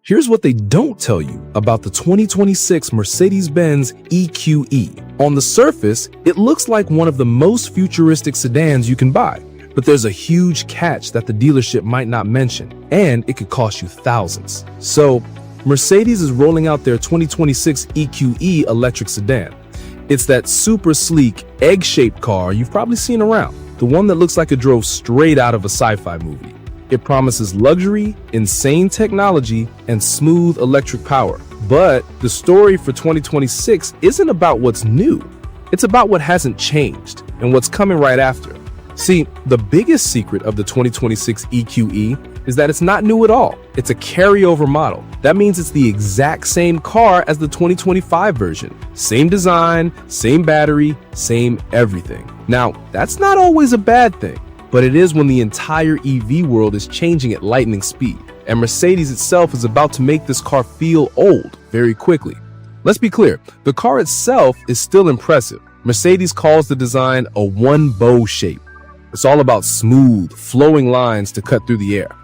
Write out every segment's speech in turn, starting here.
Here's what they don't tell you about the 2026 Mercedes-Benz EQE. On the surface, it looks like one of the most futuristic sedans you can buy. But there's a huge catch that the dealership might not mention, and it could cost you thousands. So, Mercedes is rolling out their 2026 EQE electric sedan. It's that super sleek, egg-shaped car you've probably seen around, the one that looks like it drove straight out of a sci-fi movie. It promises luxury, insane technology, and smooth electric power. But the story for 2026 isn't about what's new. It's about what hasn't changed and what's coming right after. See, the biggest secret of the 2026 EQE is that it's not new at all. It's a carryover model. That means it's the exact same car as the 2025 version. Same design, same battery, same everything. Now, that's not always a bad thing, but it is when the entire EV world is changing at lightning speed. And Mercedes itself is about to make this car feel old very quickly. Let's be clear, the car itself is still impressive. Mercedes calls the design a one-bow shape. It's all about smooth, flowing lines to cut through the air.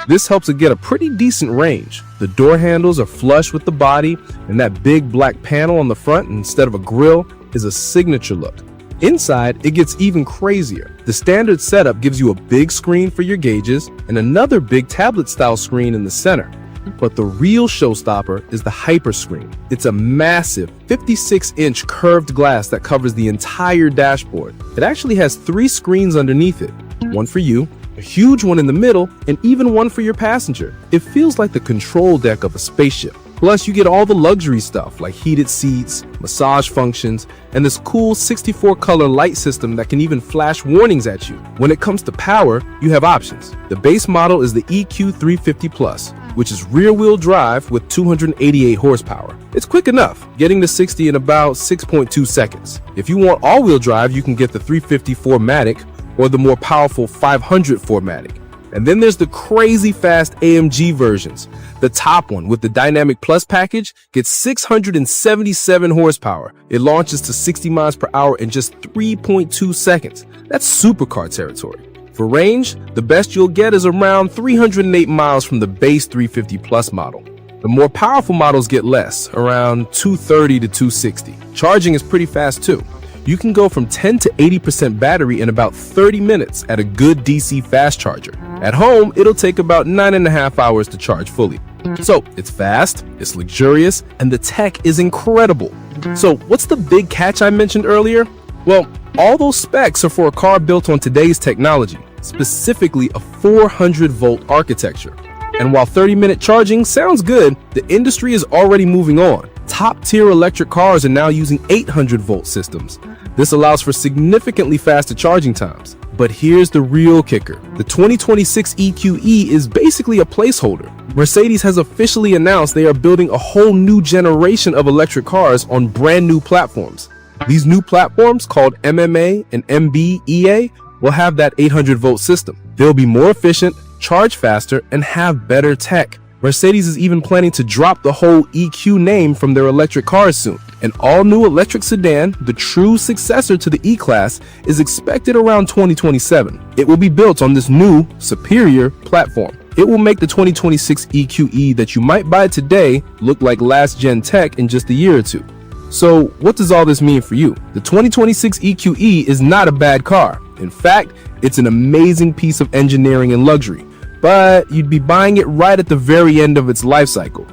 This helps it get a pretty decent range. The door handles are flush with the body, and that big black panel on the front instead of a grille is a signature look. Inside, it gets even crazier. The standard setup gives you a big screen for your gauges and another big tablet-style screen in the center. But the real showstopper is the Hyperscreen. It's a massive 56-inch curved glass that covers the entire dashboard. It actually has 3 screens underneath it. One for you, a huge one in the middle, and even one for your passenger. It feels like the control deck of a spaceship. Plus, you get all the luxury stuff like heated seats, massage functions, and this cool 64-color light system that can even flash warnings at you. When it comes to power, you have options. The base model is the EQ 350 Plus, which is rear-wheel drive with 288 horsepower. It's quick enough, getting to 60 in about 6.2 seconds. If you want all-wheel drive, you can get the 350 4MATIC or the more powerful 500 4MATIC. And then there's the crazy fast AMG versions. The top one with the Dynamic Plus package gets 677 horsepower. It launches to 60 miles per hour in just 3.2 seconds. That's supercar territory. For range, the best you'll get is around 308 miles from the base 350 Plus model. The more powerful models get less, around 230 to 260. Charging is pretty fast too. You can go from 10 to 80% battery in about 30 minutes at a good DC fast charger. At home, it'll take about 9.5 hours to charge fully. So it's fast, it's luxurious, and the tech is incredible. So what's the big catch I mentioned earlier? Well, all those specs are for a car built on today's technology, specifically a 400-volt architecture. And while 30-minute charging sounds good, the industry is already moving on. Top-tier electric cars are now using 800-volt systems. This allows for significantly faster charging times. But here's the real kicker. The 2026 EQE is basically a placeholder. Mercedes has officially announced they are building a whole new generation of electric cars on brand new platforms. These new platforms, called MMA and MBUX, will have that 800-volt system. They'll be more efficient, charge faster, and have better tech. Mercedes is even planning to drop the whole EQ name from their electric cars soon. An all-new electric sedan, the true successor to the E-Class, is expected around 2027. It will be built on this new, superior platform. It will make the 2026 EQE that you might buy today look like last-gen tech in just a year or two. So what does all this mean for you? The 2026 EQE is not a bad car. In fact, it's an amazing piece of engineering and luxury. But you'd be buying it right at the very end of its life cycle.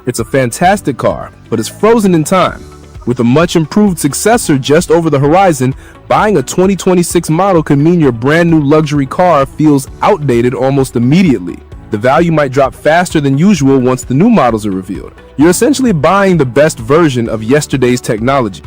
It's a fantastic car, but it's frozen in time. With a much improved successor just over the horizon, buying a 2026 model could mean your brand new luxury car feels outdated almost immediately. The value might drop faster than usual once the new models are revealed. You're essentially buying the best version of yesterday's technology.